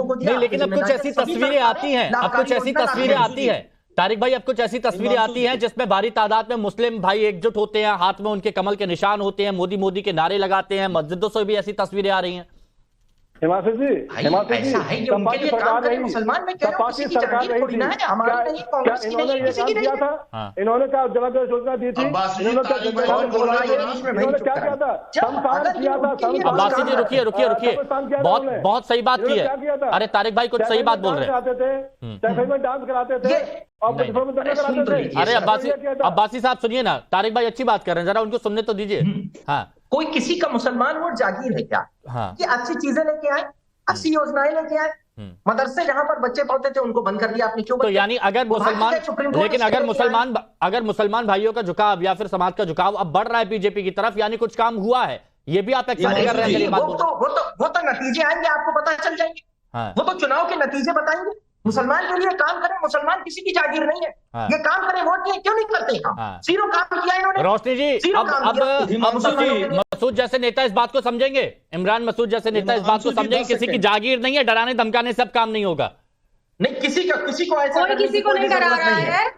को दिया। नहीं, लेकिन अब कुछ ऐसी तस्वीरें आती हैं, अब कुछ ऐसी तस्वीरें आती हैं तारिक भाई, अब कुछ ऐसी तस्वीरें आती हैं जिसमें भारी तादाद में मुस्लिम भाई एकजुट होते हैं, हाथ में उनके कमल के निशान होते हैं, मोदी मोदी के नारे लगाते हैं, मस्जिदों से भी ऐसी तस्वीरें आ रही हैं। हिमांशु जी, ऐसा है कि उनके लिए काम करें मुसलमान, मैं कह रहा हूं किसी की जागीर थोड़ी ना है, हमारी नहीं, कांग्रेस की नहीं, किसी की नहीं है। इन्होंने क्या जगह सूचना दी थी, इन्होंने क्या किया था, अब्बासी जी रुकिए, बहुत सही बात की है। अरे तारिक भाई कुछ सही बात बोल रहे हैं, डांस कराते थे। अरे अब्बासी साहब सुनिए ना, तारिक भाई अच्छी बात कर रहे हैं, जरा उनको सुनने तो दीजिए। हाँ, कोई किसी का मुसलमान वोट जागीर है क्या? हाँ, ये अच्छी चीजें लेके आए, अच्छी योजनाएं लेके आए, मदरसे जहां पर बच्चे पढ़ते थे उनको बंद कर दिया आपने, क्यों? तो यानी अगर मुसलमान, लेकिन अगर मुसलमान भाइयों का झुकाव या फिर समाज का झुकाव अब बढ़ रहा है बीजेपी की तरफ, यानी कुछ काम हुआ है, ये भी आप एक्सेप्ट कर रहे हैं? वो तो नतीजे आएंगे, आपको पता चल जाएंगे। वो तो चुनाव के नतीजे बताएंगे। मुसलमान के लिए काम करें, मुसलमान किसी की जागीर नहीं है। ये काम करें, वोट दिए, क्यों नहीं करते? जीरो काम किया इन्होंने। रोशनी जी, अब मसूद जैसे नेता इस बात को समझेंगे, इमरान मसूद जैसे नेता इस बात को समझेंगे, किसी की जागीर नहीं है, डराने धमकाने से अब काम नहीं होगा। नहीं, किसी को ऐसा कोई किसी को नहीं डरा रहा है,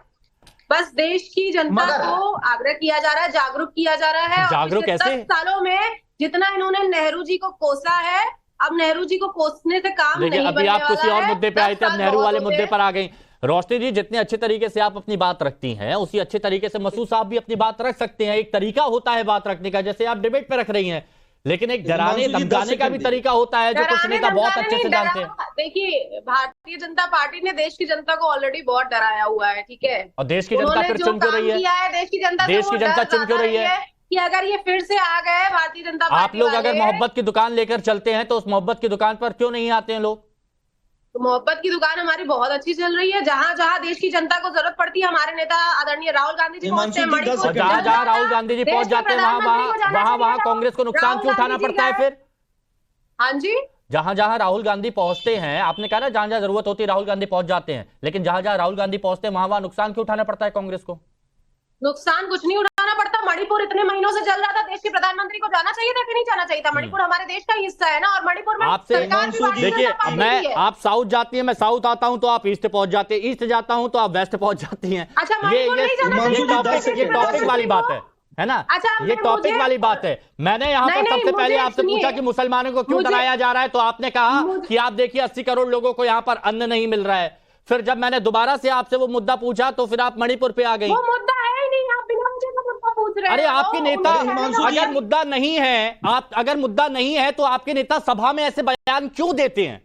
बस देश की जनता को आग्रह किया जा रहा है, जागरूक किया जा रहा है। जागरूक कैसे? 10 सालों में जितना इन्होंने नेहरू जी को कोसा है, अब नेहरू जी को कोसने से काम नहीं बनने वाला है। अभी आप किसी और मुद्दे पे आए थे, अब नेहरू वाले मुद्दे पर आ गई। रोशनी जी, जितने अच्छे तरीके से आप अपनी बात रखती हैं, उसी अच्छे तरीके से मसूद साहब भी अपनी बात रख सकते हैं। एक तरीका होता है बात रखने का, जैसे आप डिबेट पे रख रही हैं, लेकिन एक डराने धमकाने का भी तरीका होता है, जो कुछ नेता बहुत अच्छे से जानते हैं। देखिए, भारतीय जनता पार्टी ने देश की जनता को ऑलरेडी बहुत डराया हुआ है, ठीक है? और देश की जनता फिर चुन क्यों रही है? देश की जनता चुन क्यों रही है कि अगर ये फिर से आ गए भारतीय जनता पार्टी, आप लोग अगर मोहब्बत की दुकान लेकर चलते हैं तो उस मोहब्बत की दुकान पर क्यों नहीं आते हैं लोग? तो मोहब्बत की दुकान हमारी बहुत अच्छी चल रही है। जहां जहां देश की जनता को जरूरत पड़ती है, हमारे नेता आदरणीय राहुल गांधी जी पहुंचते हैं। जहां जहां राहुल गांधी जी पहुंच जाते हैं, वहां कांग्रेस को नुकसान क्यों उठाना पड़ता है फिर? हाँ जी, जहां जहां राहुल गांधी पहुंचते हैं, आपने कहा ना जहां जहां जरूरत होती है राहुल गांधी पहुंच जाते हैं, लेकिन जहां जहां राहुल गांधी पहुंचते हैं वहां नुकसान क्यों उठाना पड़ता है कांग्रेस को? नुकसान कुछ नहीं उठाना पड़ता। मणिपुर इतने महीनों से चल रहा था, देश के प्रधानमंत्री को जाना चाहिए था कि नहीं जाना चाहिए था? मणिपुर हमारे देश का हिस्सा है ना, और मणिपुर में आपसे देखिए, मैं आप साउथ जाती है, मैं साउथ आता हूं तो आप ईस्ट पहुंच जाते हैं, ईस्ट जाता हूं तो आप वेस्ट पहुंच जाती हैं। अच्छा, ये टॉपिक वाली बात है ना? ये टॉपिक वाली बात है। मैंने यहाँ पर सबसे पहले आपसे पूछा कि मुसलमानों को क्यों डराया जा रहा है, तो आपने कहा कि आप देखिए 80 करोड़ लोगों को यहाँ पर अन्न नहीं मिल रहा है। फिर जब मैंने दोबारा से आपसे वो मुद्दा पूछा तो फिर आप मणिपुर पे आ गई। वो मुद्दा है ही नहीं, आप बिना मुझे मुद्दा पूछ रहे हैं। अरे आपके नेता, अगर मुद्दा नहीं है, अगर मुद्दा नहीं है तो आपके नेता सभा में ऐसे बयान क्यों देते हैं?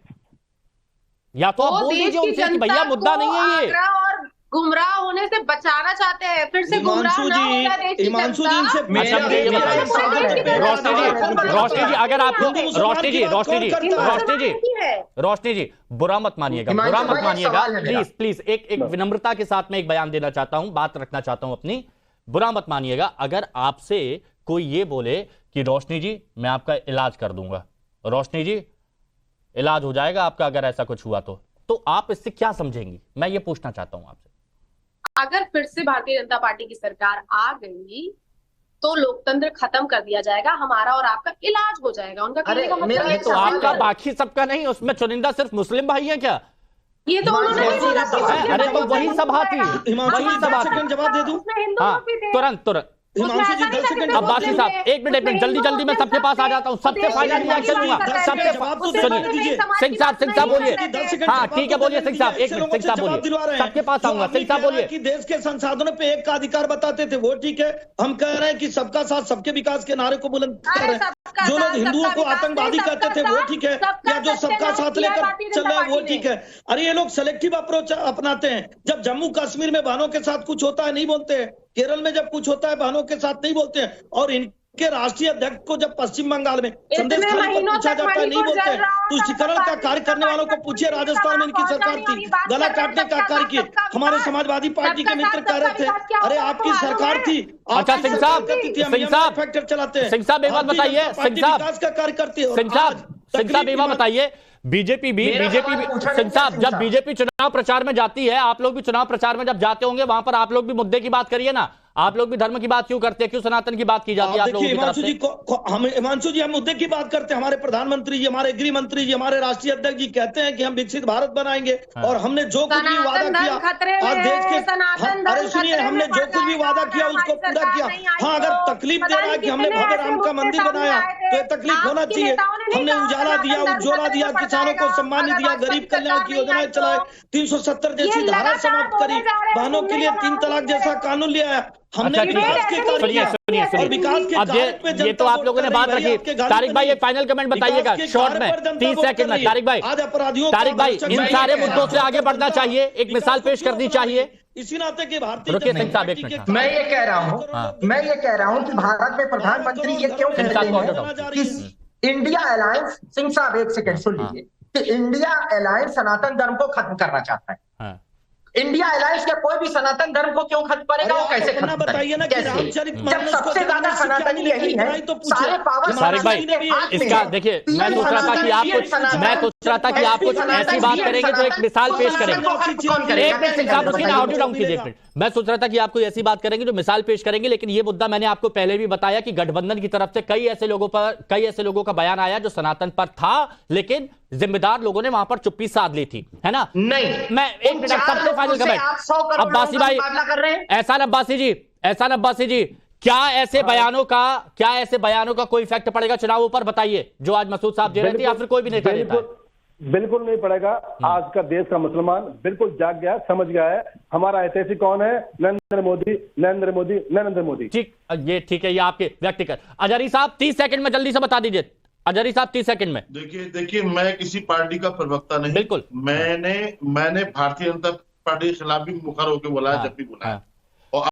या तो आप बोल दीजिए उनसे कि भैया मुद्दा नहीं है ये, और गुमराह होने से बचाना चाहते हैं, फिर से गुमराह ना हो जाए देश की जनता। रोशनी जी, अगर आपको रोशनी जी बुरा मत मानिएगा, प्लीज एक विनम्रता के साथ में एक बयान देना चाहता हूं, बात रखना चाहता हूं अपनी, बुरा मत मानिएगा। अगर आपसे कोई ये बोले कि रोशनी जी मैं आपका इलाज कर दूंगा, रोशनी जी इलाज हो जाएगा आपका अगर ऐसा कुछ हुआ तो आप इससे क्या समझेंगी? मैं ये पूछना चाहता हूं आपसे। अगर फिर से भारतीय जनता पार्टी की सरकार आ गई तो लोकतंत्र खत्म कर दिया जाएगा, हमारा और आपका इलाज हो जाएगा। उनका कहने का मतलब है तो आपका बाकी सबका नहीं, उसमें चुनिंदा सिर्फ मुस्लिम भाई हैं क्या? ये तो उन्होंने नहीं बोला। अरे तो वही सभा थी, वही सभा थी। जवाब दे दूं? हाँ, तुरंत अब्बासी साहब एक मिनट जल्दी मैं सबके पास आ जाता हूँ, सबसे फाइनल रिएक्शन लूंगा। सुनिए सिंह साहब बोलिए। हाँ ठीक है, बोलिए सिंह साहब, एक मिनट सिंह साहब बोलिए, सबके पास आऊंगा। सिंह साहब बोलिए कि देश के संसाधनों पे एक का अधिकार बताते थे, वो ठीक है। हम कह रहे हैं कि सबका साथ सबके विकास के नारे को बुलंद कर रहे हैं। जो लोग हिंदुओं को आतंकवादी कहते थे वो ठीक है, या जो सबका साथ लेकर चल रहा है वो ठीक है। अरे ये लोग सेलेक्टिव अप्रोच अपनाते हैं। जब जम्मू कश्मीर में बहनों के साथ कुछ होता है नहीं बोलते हैं, केरल में जब कुछ होता है बहनों के साथ नहीं बोलते हैं, और इनके राष्ट्रीय अध्यक्ष को जब पश्चिम बंगाल में संदेश खाली पर पूछा जाता है नहीं बोलते हैं। तुष्टिकरण का कार्य करने वालों को पूछिए, राजस्थान में इनकी सरकार थी, गला काटने का कार्य किए। हमारे समाजवादी पार्टी के मित्र कह रहे थे अरे आपकी सरकार थी। अच्छा सिंह साहब फैक्टर चलाते हैं। सिंह साहब एक बात बताइए, विकास का कार्य करती है। सिंह साहब एक बात बताइए, बीजेपी सिंह साहब जब बीजेपी चुनाव प्रचार में जाती है, आप लोग भी चुनाव प्रचार में जब जाते होंगे वहां पर आप लोग भी मुद्दे की बात करिए ना। आप लोग भी धर्म की बात क्यों करते हैं, क्यों सनातन की बात की जाती है आप लोगों की तरफ से? हिमांशु जी हम मुद्दे की बात करते हैं, हमारे प्रधानमंत्री जी, हमारे गृह मंत्री जी, हमारे राष्ट्रीय अध्यक्ष जी कहते हैं कि हम विकसित भारत बनाएंगे और हमने जो कुछ भी वादा किया आज देश के, अरे सुनिए, हमने जो कुछ भी वादा किया उसको पूरा किया। हाँ, अगर तकलीफ दे रहा है कि हमने भव्य राम का मंदिर बनाया तो ये तकलीफ होना चाहिए। हमने उजाला दिया, उज्ज्वला दिया, किसानों को सम्मान दिया, गरीब कल्याण की योजनाएं चलाए, 370 जैसी धारा समाप्त करी, बहनों के लिए 3 तलाक जैसा कानून ले आया। हमने विकास के कार्य किया और विकास के कार्य पे ये तो आप लोगों ने बात रखी। तारिक भाई एक फाइनल कमेंट बताइएगा शॉर्ट में 30 सेकंड में। तारिक भाई, आज अपराधियों, तारिक भाई इन सारे मुद्दों से आगे बढ़ना चाहिए, एक मिसाल पेश करनी चाहिए। इसी नाते के भारतीय मैं ये कह रहा हूं कि भारत में प्रधानमंत्री ये क्यों कहते हैं कि इंडिया अलायंस, सिंह साहब एक सेकंड सुन लीजिए, कि इंडिया अलायंस सनातन धर्म को खत्म करना चाहता है। इंडिया अलायंस या कोई भी सनातन धर्म को क्यों खत्म करेगा, वो कैसे खत्म बताइए ना, जब सबसे ज्यादा सनातनी यही है, तो सारे पावर तारिक भाई इसका देखिए, मैं सोच रहा था कि आप कुछ ऐसी बात करेंगे तो एक मिसाल पेश करेंगे। मैं सोच रहा था कि आप कोई ऐसी बात करेंगे जो मिसाल पेश करेंगे, लेकिन ये मुद्दा मैंने आपको पहले भी बताया कि गठबंधन की तरफ से कई ऐसे लोगों का बयान आया जो सनातन पर था, लेकिन जिम्मेदार लोगों ने वहां पर चुप्पी साध ली थी, है ना? नहीं, मैं एक मिनट सबसे फाइनल कमेंट, अब्बासी भाई, एहसान अब्बासी जी, क्या ऐसे बयानों का कोई इफेक्ट पड़ेगा चुनावों पर, बताइए, जो आज मसूद साहब दे रहे थे या फिर कोई भी नेता देता है? बिल्कुल नहीं पड़ेगा। आज का देश का मुसलमान बिल्कुल जाग गया, समझ गया है हमारा ऐतिहासिक कौन है, नरेंद्र मोदी। ठीक है, ये आपके व्यक्तिगत। अजहरी साहब 30 सेकंड में जल्दी से बता दीजिए। अजहरी साहब 30 सेकंड में। देखिए मैं किसी पार्टी का प्रवक्ता नहीं, बिल्कुल, मैंने भारतीय जनता पार्टी के खिलाफ भी मुखर होकर बोला है जब भी बोला है।